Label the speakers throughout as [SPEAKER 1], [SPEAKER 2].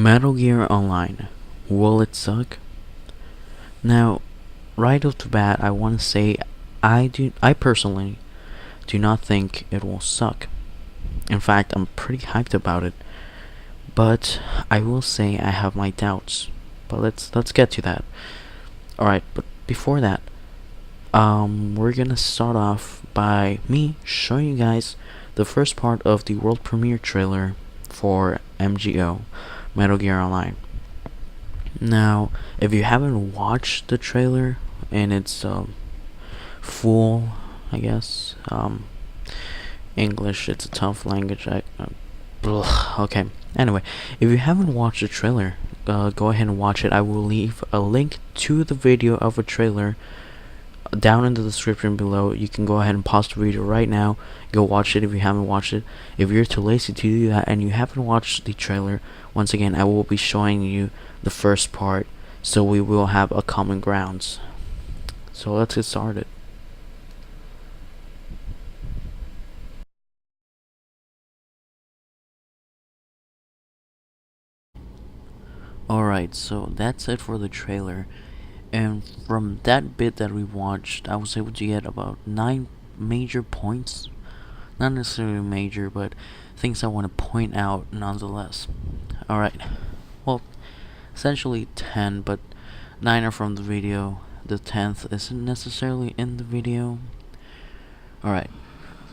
[SPEAKER 1] Metal Gear Online. Will it suck? Now, right off the bat, I want to say I personally do not think it will suck. In fact, I'm pretty hyped about it. But I will say I have my doubts. But let's get to that. All right, but before that, we're gonna start off by me showing you guys the first part of the world premiere trailer for MGO, Metal Gear Online. Now, if you haven't watched the trailer in its full, I guess, English, it's a tough language. Okay. Anyway, if you haven't watched the trailer, go ahead and watch it. I will leave a link to the video of a trailer down in the description below. You can go ahead and pause the video right now, go watch it if you haven't watched it. If you're too lazy to do that and you haven't watched the trailer, once again I will be showing you the first part, so we will have a common grounds. So let's get started. Alright, so that's it for the trailer. And from that bit that we watched, I was able to get about 9 major points. Not necessarily major, but things I want to point out nonetheless. Alright, well, essentially 10, but 9 are from the video. The 10th isn't necessarily in the video. Alright,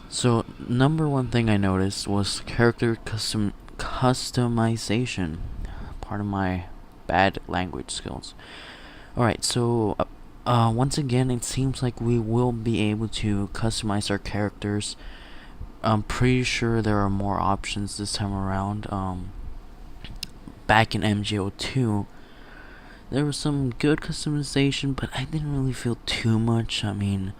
[SPEAKER 1] so number one thing I noticed was character customization. Pardon my bad language skills. Alright, so once again, it seems like we will be able to customize our characters. I'm pretty sure there are more options this time around. Back in MGO2, there was some good customization, but I didn't really feel too much. I mean,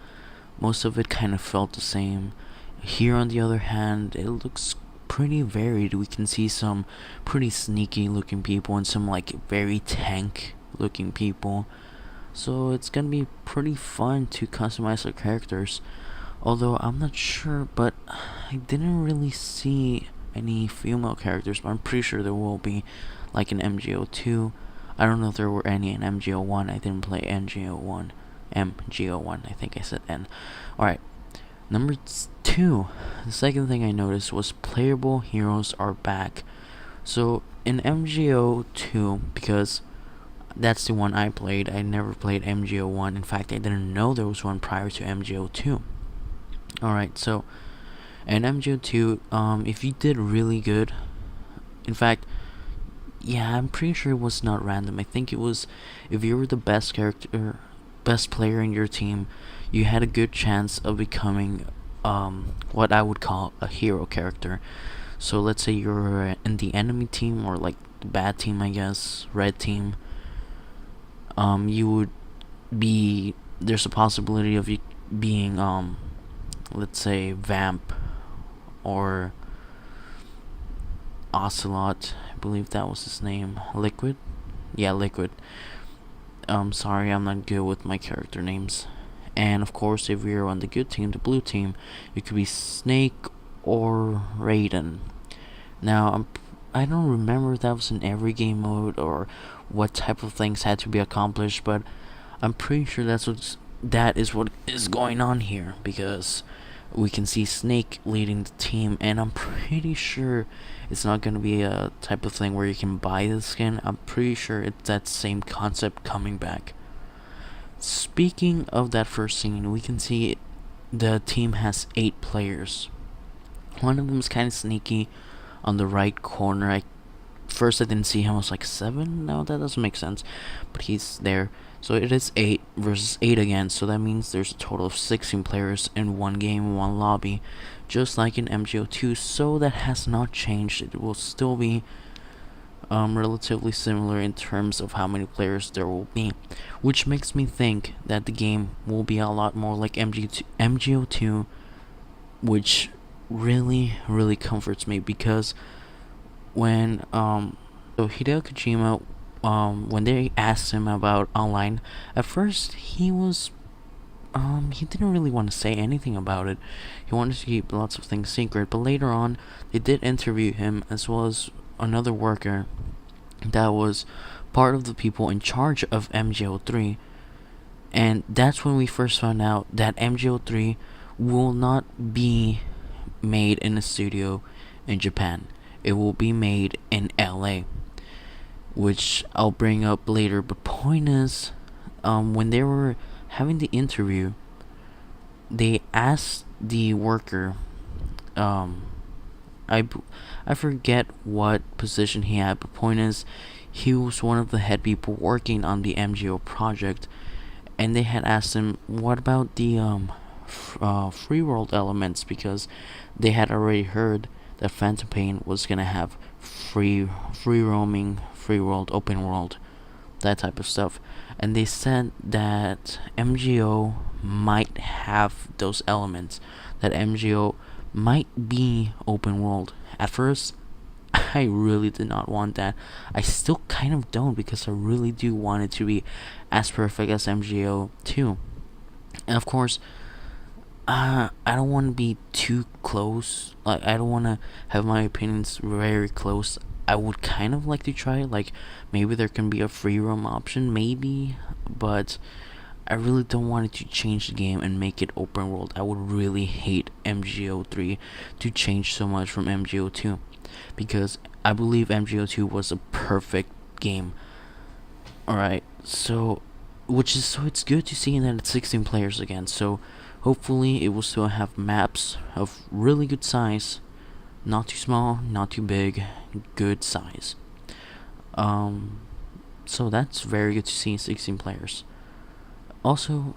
[SPEAKER 1] most of it kind of felt the same. Here, on the other hand, it looks pretty varied. We can see some pretty sneaky looking people and some like very tank looking people, so it's gonna be pretty fun to customize our characters. Although I'm not sure, but I didn't really see any female characters, but I'm pretty sure there will be, like in MGO2. I don't know if there were any in MGO1. I didn't play MGO1, I think I said N. Alright, number 2, the second thing I noticed was playable heroes are back. So in MGO2, because that's the one I played, I never played MGO1. In fact, I didn't know there was one prior to MGO2. Alright, so in MGO2, if you did really good, in fact, yeah, I'm pretty sure it was not random. I think it was, if you were the best player in your team, you had a good chance of becoming what I would call a hero character. So let's say you're in the enemy team, or like the bad team, I guess, red team. You would be, there's a possibility of you being let's say Vamp or Ocelot, I believe that was his name. Liquid? Yeah, Liquid. Sorry, I'm not good with my character names. And of course, if you're on the good team, the blue team, you could be Snake or Raiden. Now, I don't remember if that was in every game mode or what type of things had to be accomplished, but I'm pretty sure that is what is going on here, because we can see Snake leading the team, and I'm pretty sure it's not going to be a type of thing where you can buy the skin. I'm pretty sure it's that same concept coming back. Speaking of that first scene, we can see the team has 8 players. One of them is kind of sneaky on the right corner. First I didn't see him, I was like 7? No, that doesn't make sense, but he's there. So it is 8 versus 8 again, so that means there's a total of 16 players in one game, one lobby, just like in MGO2. So that has not changed. It will still be relatively similar in terms of how many players there will be, which makes me think that the game will be a lot more like MGO2, which really comforts me, because when so Hideo Kojima, when they asked him about online, at first he didn't really want to say anything about it. He wanted to keep lots of things secret, but later on they did interview him, as well as another worker, that was part of the people in charge of MGO3. And that's when we first found out that MGO3 will not be made in a studio in Japan. It will be made in LA, which I'll bring up later. But point is, when they were having the interview, they asked the worker, um, I, I forget what position he had, but point is, he was one of the head people working on the MGO project, and they had asked him, what about the free world elements, because they had already heard that Phantom Pain was gonna have free roaming, free world, open world, that type of stuff. And they said that MGO might have those elements, that MGO might be open world. At first, I really did not want that. I still kind of don't, because I really do want it to be as perfect as MGO 2. And of course, I don't want to be too close. Like, I don't want to have my opinions very close. I would kind of like to try it. Like, maybe there can be a free roam option, maybe. But I really don't want it to change the game and make it open world. I would really hate MGO 3 to change so much from MGO 2. Because I believe MGO 2 was a perfect game. Alright, so it's good to see that it's 16 players again. So hopefully it will still have maps of really good size, not too small, not too big, good size. So that's very good to see 16 players. Also,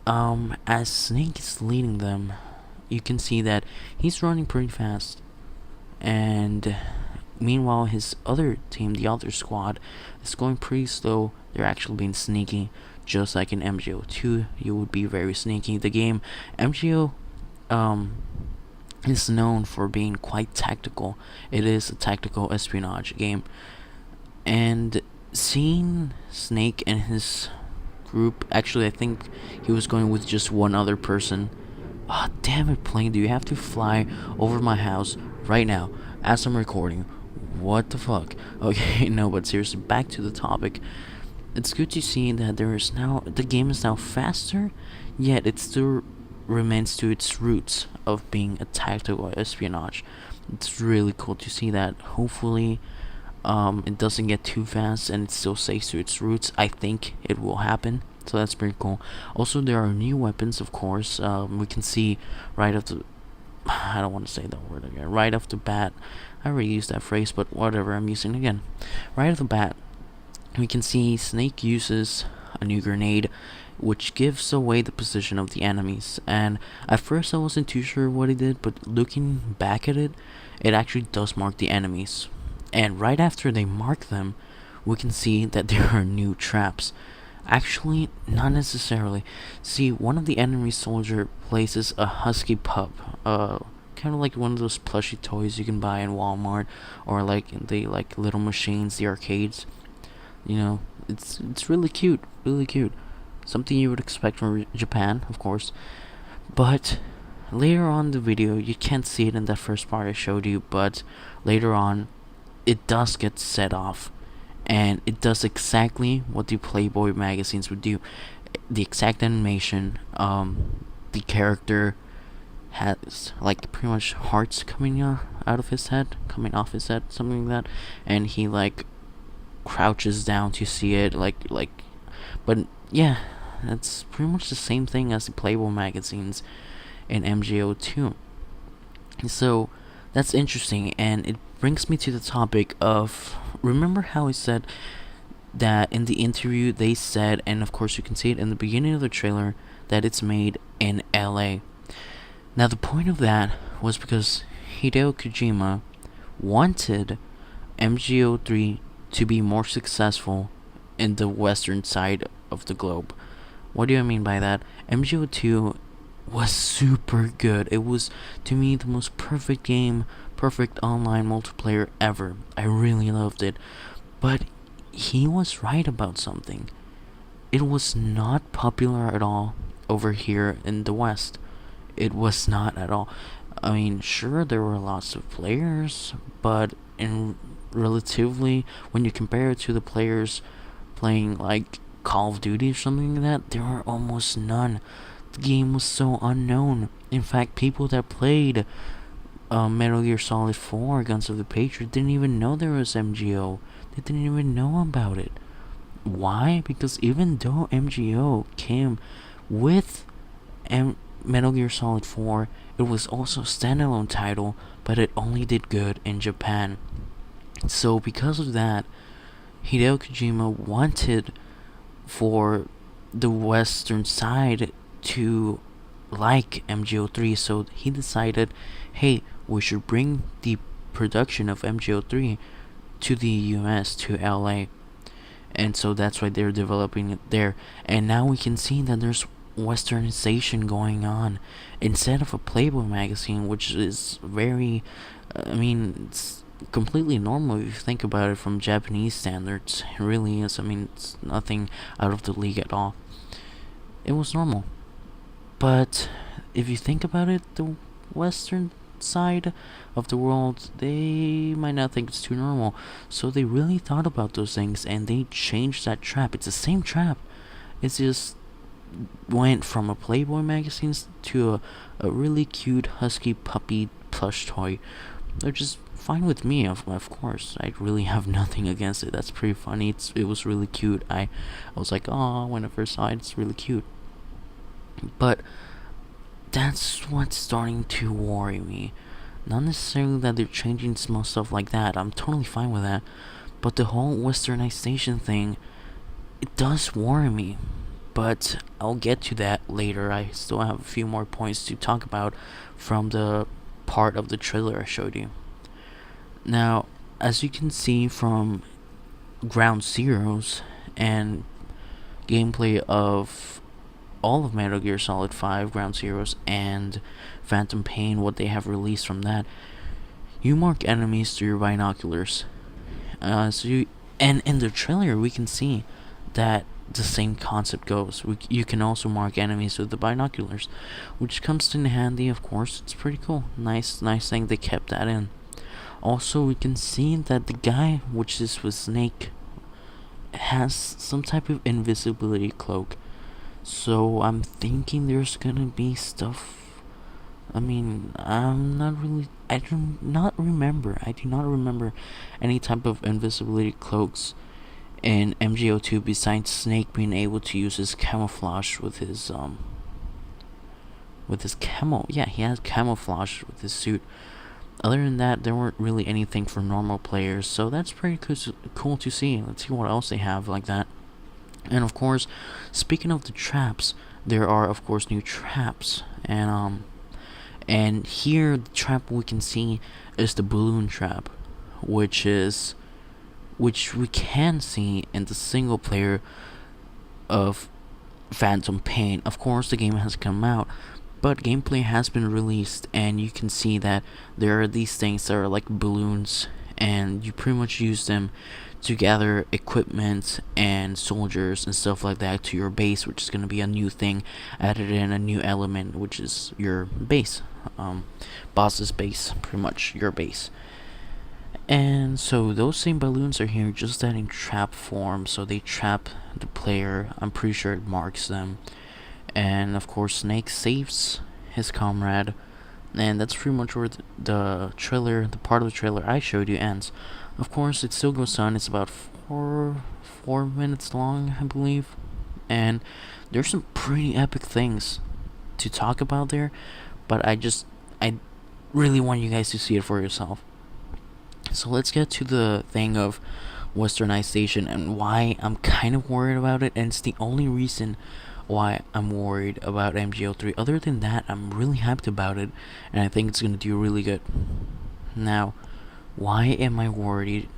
[SPEAKER 1] as Snake is leading them, you can see that he's running pretty fast, and meanwhile his other team, the other squad, is going pretty slow. They're actually being sneaky, just like in MGO2. You would be very sneaky. The game MGO is known for being quite tactical. It is a tactical espionage game, and seeing Snake and his group, actually I think he was going with just one other person. Ah, oh, damn it, plane, do you have to fly over my house right now as I'm recording? What the fuck? Okay, no, but seriously, back to the topic. It's good to see that the game is now faster, yet it still remains to its roots of being a tactical espionage. It's really cool to see that. Hopefully, it doesn't get too fast and it still stays to its roots. I think it will happen, so that's pretty cool. Also, there are new weapons, of course. We can see right off the I don't want to say that word again. Right off the bat, I already used that phrase, but whatever, I'm using it again. Right off the bat, we can see Snake uses a new grenade, which gives away the position of the enemies. And at first I wasn't too sure what he did, but looking back at it, it actually does mark the enemies. And right after they mark them, we can see that there are new traps. Actually, not necessarily. See, one of the enemy soldier places a husky pup, kind of like one of those plushy toys you can buy in Walmart, or like in the like little machines, the arcades. You know, it's really cute, really cute. Something you would expect from Japan, of course. But later on in the video, you can't see it in that first part I showed you, but later on, it does get set off. And it does exactly what the Playboy magazines would do. The exact animation, the character has like pretty much hearts coming out of his head, coming off his head, something like that, and he like crouches down to see it, but yeah, that's pretty much the same thing as the Playboy magazines in MGO2. So that's interesting, and it brings me to the topic of, remember how I said that in the interview they said, and of course you can see it in the beginning of the trailer, that it's made in LA. Now the point of that was because Hideo Kojima wanted MGO3 to be more successful in the western side of the globe. What do I mean by that? MGO2 was super good. It was, to me, the most perfect game, perfect online multiplayer ever. I really loved it. But he was right about something. It was not popular at all over here in the West. It was not at all. I mean, sure, there were lots of players, but in relatively, when you compare it to the players playing like Call of Duty or something like that, there are almost none. The game was so unknown. In fact, people that played Metal Gear Solid 4 Guns of the Patriot didn't even know there was MGO. They didn't even know about it. Why? Because even though MGO came with Metal Gear Solid 4, it was also a standalone title, but it only did good in Japan. So because of that, Hideo Kojima wanted for the western side to like MGO3, so he decided, hey, we should bring the production of MGO3 to the US, to LA. And so that's why they're developing it there. And now we can see that there's westernization going on. Instead of a Playboy magazine, which is very, it's completely normal if you think about it from Japanese standards. It really is. It's nothing out of the league at all. It was normal. But if you think about it, the western side of the world, they might not think it's too normal. So they really thought about those things and they changed that trap. It's the same trap. It's just went from a Playboy magazine to a really cute husky puppy plush toy. They're just fine with me, of course. I really have nothing against it. That's pretty funny. It was really cute. I was like, oh, when I first saw it, it's really cute. But that's what's starting to worry me. Not necessarily that they're changing small stuff like that. I'm totally fine with that. But the whole westernization thing, it does worry me. But I'll get to that later. I still have a few more points to talk about from the part of the trailer I showed you. Now, as you can see from Ground Zeroes and gameplay of all of Metal Gear Solid 5, Ground Zeroes, and Phantom Pain, what they have released from that, you mark enemies through your binoculars. And in the trailer, we can see that the same concept goes. You can also mark enemies with the binoculars, which comes in handy, of course. It's pretty cool. Nice thing they kept that in. Also, we can see that the guy, which is with Snake, has some type of invisibility cloak. So I'm thinking there's gonna be stuff. I'm not really. I do not remember any type of invisibility cloaks in MGO2 besides Snake being able to use his camouflage with his camo. Yeah, he has camouflage with his suit. Other than that, there weren't really anything for normal players, so that's pretty cool to see. Let's see what else they have like that. And of course, speaking of the traps, there are of course new traps, and here the trap we can see is the balloon trap, which we can see in the single player of Phantom Pain. Of course, the game has come out, but gameplay has been released, and you can see that there are these things that are like balloons, and you pretty much use them to gather equipment and soldiers and stuff like that to your base, which is going to be a new thing added in, a new element, which is your base, boss's base, pretty much your base. And so those same balloons are here, just that in trap form, so they trap the player. I'm pretty sure it marks them. And of course, Snake saves his comrade, and that's pretty much where the trailer, the part of the trailer I showed you, ends. Of course, it still goes on. It's about four minutes long, I believe, and there's some pretty epic things to talk about there. But I really want you guys to see it for yourself. So let's get to the thing of westernization and why I'm kind of worried about it, and it's the only reason why I'm worried about MGO3. Other than that, I'm really hyped about it, and I think it's gonna do really good. Now, why am I worried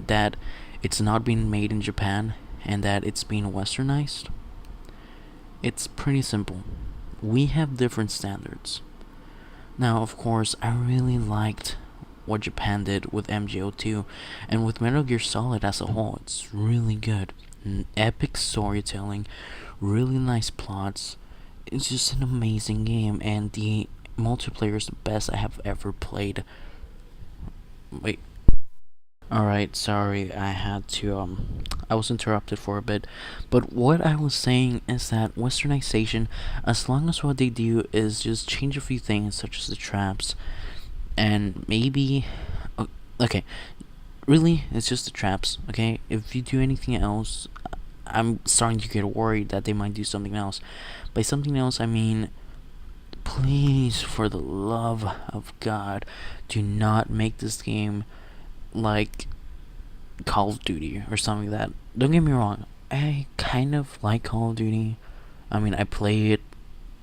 [SPEAKER 1] that it's not being made in Japan and that it's being westernized? It's pretty simple. We have different standards. Now, of course, I really liked what Japan did with MGO2 and with Metal Gear Solid as a whole. It's really good. Epic storytelling, really nice plots. It's just an amazing game, and the multiplayer is the best I have ever played. Wait. Alright, sorry, I was interrupted for a bit. But what I was saying is that westernization, as long as what they do is just change a few things, such as the traps, and maybe. Okay, really, it's just the traps, okay? If you do anything else, I'm starting to get worried that they might do something else. By something else, I mean, please, for the love of God, do not make this game like Call of Duty or something like that. Don't get me wrong, I kind of like Call of Duty. I mean, I play it,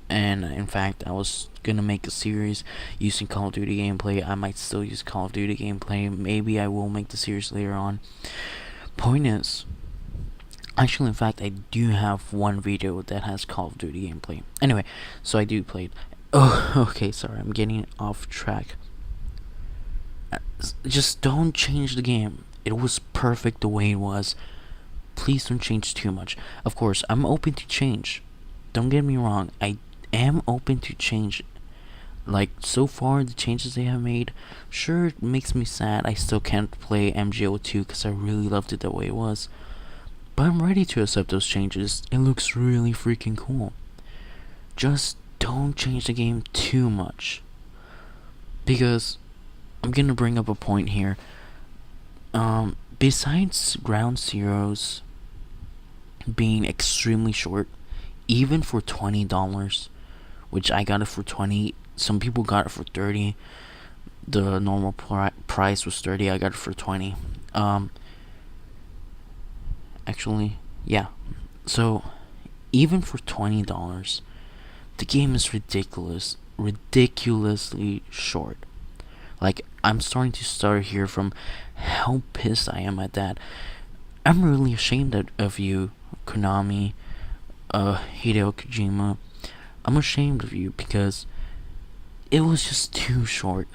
[SPEAKER 1] and in fact, I was gonna make a series using Call of Duty gameplay. I might still use Call of Duty gameplay. Maybe I will make the series later on. Point is, actually, in fact, I do have one video that has Call of Duty gameplay. Anyway, so I do play it. Oh, okay, sorry, I'm getting off track. Just don't change the game. It was perfect the way it was. Please don't change too much. Of course, I'm open to change. Don't get me wrong, I am open to change. Like, so far, the changes they have made, sure, it makes me sad. I still can't play MGO2 because I really loved it the way it was. But I'm ready to accept those changes. It looks really freaking cool. Just don't change the game too much. Because I'm gonna bring up a point here. Besides Ground Zeroes being extremely short, even for $20, which I got it for 20, some people got it for 30. The normal price was 30. I got it for 20. Actually, yeah. So, even for $20, the game is ridiculously short. Like, I'm starting to start here from how pissed I am at that. I'm really ashamed of you, Konami, Hideo Kojima. I'm ashamed of you because it was just too short.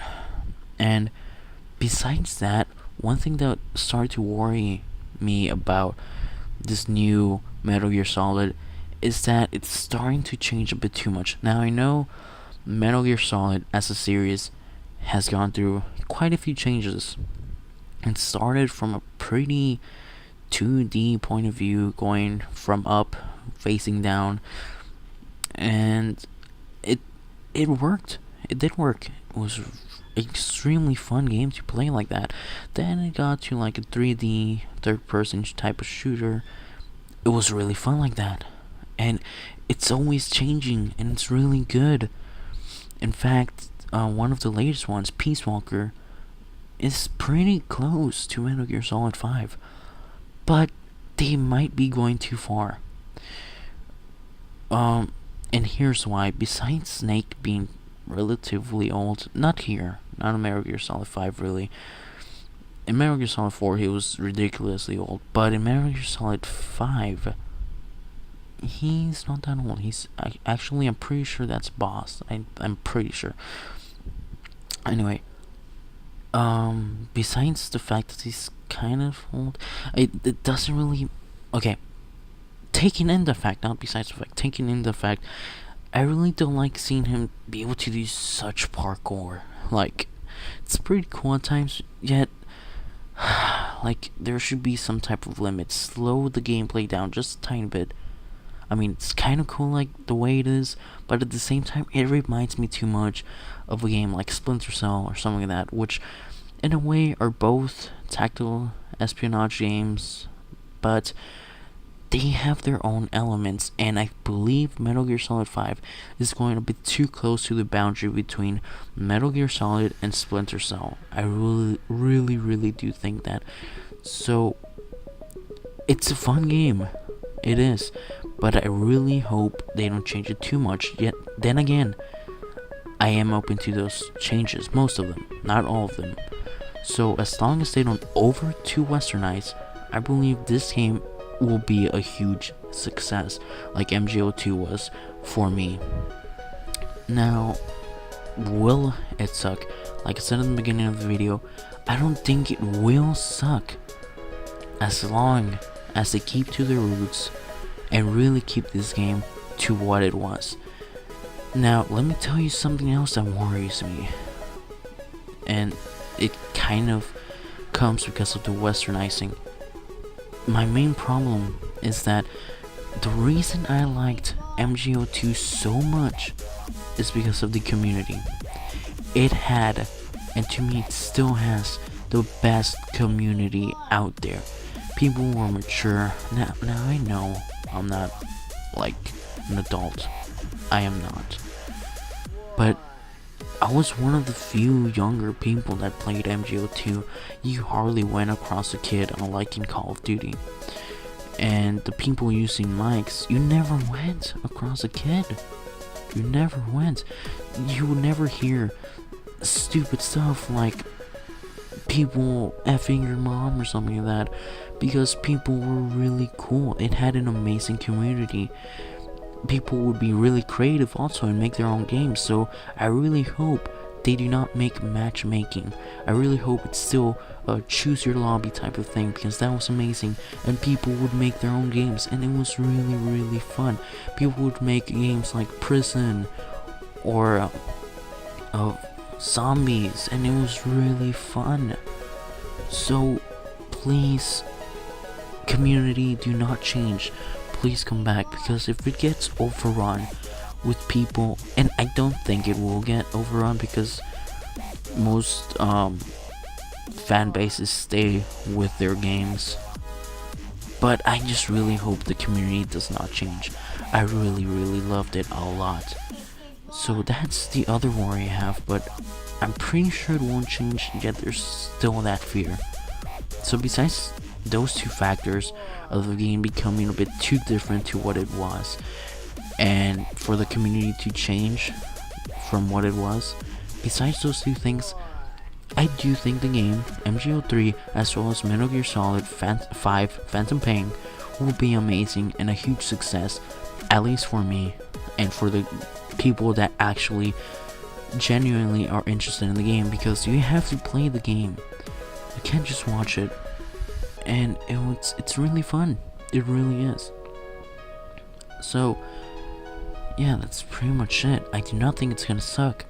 [SPEAKER 1] And besides that, one thing that started to worry me about this new Metal Gear Solid is that it's starting to change a bit too much. Now, I know Metal Gear Solid as a series has gone through quite a few changes. It started from a pretty 2D point of view, going from up, facing down, and it worked. It did work. It was extremely fun game to play like that. Then it got to like a 3D third person type of shooter. It was really fun like that. And it's always changing, and it's really good. In fact, one of the latest ones, Peace Walker, is pretty close to Metal Gear Solid 5. But they might be going too far. And here's why. Besides Snake being relatively old, not here, not in Metal Gear Solid 5 really. In Metal Gear Solid 4 he was ridiculously old, but in Metal Gear Solid 5 he's not that old. Actually, I'm pretty sure that's Boss. I'm pretty sure. Anyway, besides the fact that he's kind of old, it doesn't really. Okay, taking in the fact, not besides the fact, taking in the fact, I really don't like seeing him be able to do such parkour. Like, it's pretty cool at times, yet, like, there should be some type of limit. Slow the gameplay down just a tiny bit. I mean, it's kind of cool like the way it is, but at the same time, it reminds me too much of a game like Splinter Cell or something like that, which, in a way, are both tactical espionage games, but they have their own elements, and I believe Metal Gear Solid 5 is going a bit too close to the boundary between Metal Gear Solid and Splinter Cell. I really do think that. So, it's a fun game. It is. But I really hope they don't change it too much. Yet, then again, I am open to those changes. Most of them. Not all of them. So, as long as they don't over too westernize, I believe this game will be a huge success, like MGO2 was for me. Now, will it suck? Like I said in the beginning of the video, I don't think it will suck, as long as they keep to their roots and really keep this game to what it was. Now, let me tell you something else that worries me, and it kind of comes because of the westernizing. My main problem is that the reason I liked MGO2 so much is because of the community. It had, and to me it still has, the best community out there. People were mature. Now I know I'm not like an adult. I am not. But I was one of the few younger people that played MGO2. You hardly went across a kid unlike in Call of Duty. And the people using mics, you never went across a kid. You never went. You would never hear stupid stuff like people effing your mom or something like that, because people were really cool. It had an amazing community. People would be really creative also and make their own games. So I really hope they do not make matchmaking. I really hope it's still a choose your lobby type of thing, because that was amazing, and people would make their own games and it was really fun. People would make games like Prison or zombies, and it was really fun. So please, community, do not change. Please come back, because if it gets overrun with people, and I don't think it will get overrun because most fan bases stay with their games, but I just really hope the community does not change. I really loved it a lot. So that's the other worry I have, but I'm pretty sure it won't change, yet there's still that fear. So besides those two factors of the game becoming a bit too different to what it was, and for the community to change from what it was, besides those two things, I do think the game, MGO3, as well as Metal Gear Solid 5 Phantom Pain, will be amazing and a huge success, at least for me, and for the people that actually genuinely are interested in the game, because you have to play the game. You can't just watch it. And it's really fun. It really is. So yeah, that's pretty much it. I do not think it's gonna suck,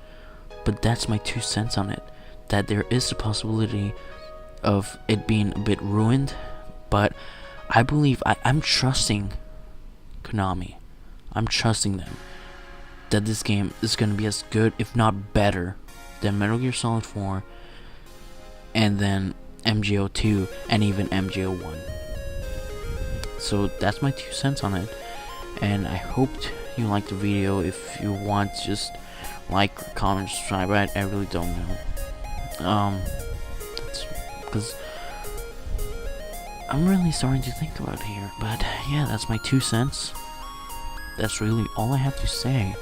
[SPEAKER 1] but that's my 2 cents on it. That there is a possibility of it being a bit ruined, but I believe I'm trusting Konami. I'm trusting them that this game is gonna be as good, if not better, than Metal Gear Solid 4, and then MGO2, and even MGO1. So that's my 2 cents on it, and I hope you liked the video. If you want, just like, comment, subscribe. I really don't know. Because I'm really starting to think about it here. But yeah, that's my 2 cents. That's really all I have to say.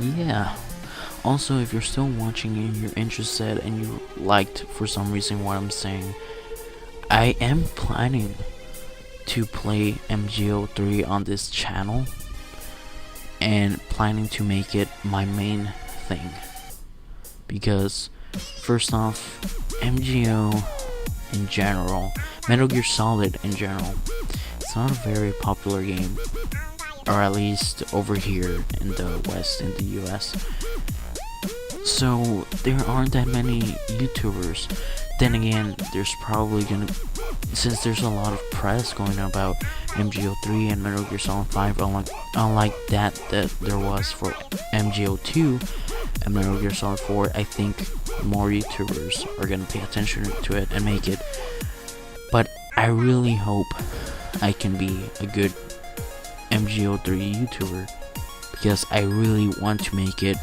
[SPEAKER 1] Yeah. Also, if you're still watching and you're interested and you liked for some reason what I'm saying, I am planning to play MGO3 on this channel and planning to make it my main thing, because first off, MGO in general, Metal Gear Solid in general, it's not a very popular game, or at least over here in the West, in the US. So there aren't that many YouTubers. Then again, there's probably gonna, since there's a lot of press going on about MGO3 and Metal Gear Solid 5, unlike that there was for MGO2 and Metal Gear Solid 4, I think more YouTubers are gonna pay attention to it and make it. But I really hope I can be a good MGO3 YouTuber, because I really want to make it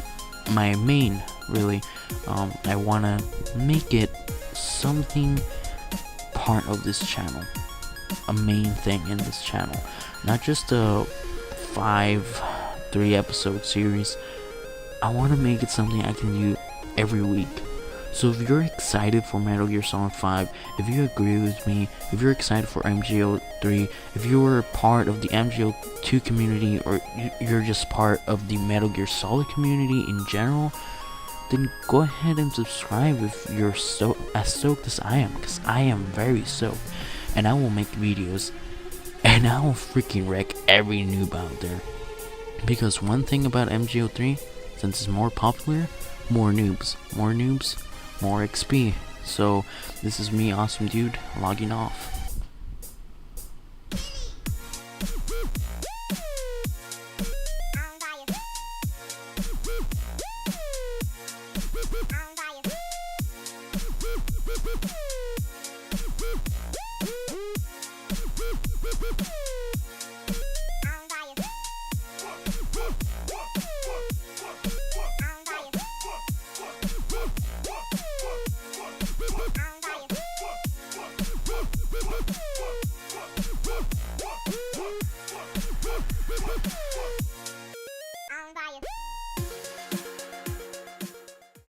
[SPEAKER 1] my main, really. I wanna make it something part of this channel, a main thing in this channel, not just a 3-episode series. I want to make it something I can do every week. So if you're excited for Metal Gear Solid 5, if you agree with me, if you're excited for MGO3, if you're part of the MGO2 community, or you're just part of the Metal Gear Solid community in general, then go ahead and subscribe if you're as stoked as I am, because I am very stoked, and I will make videos, and I will freaking wreck every noob out there. Because one thing about MGO3, since it's more popular, more noobs, more XP. So this is me, Awesome Dude, logging off.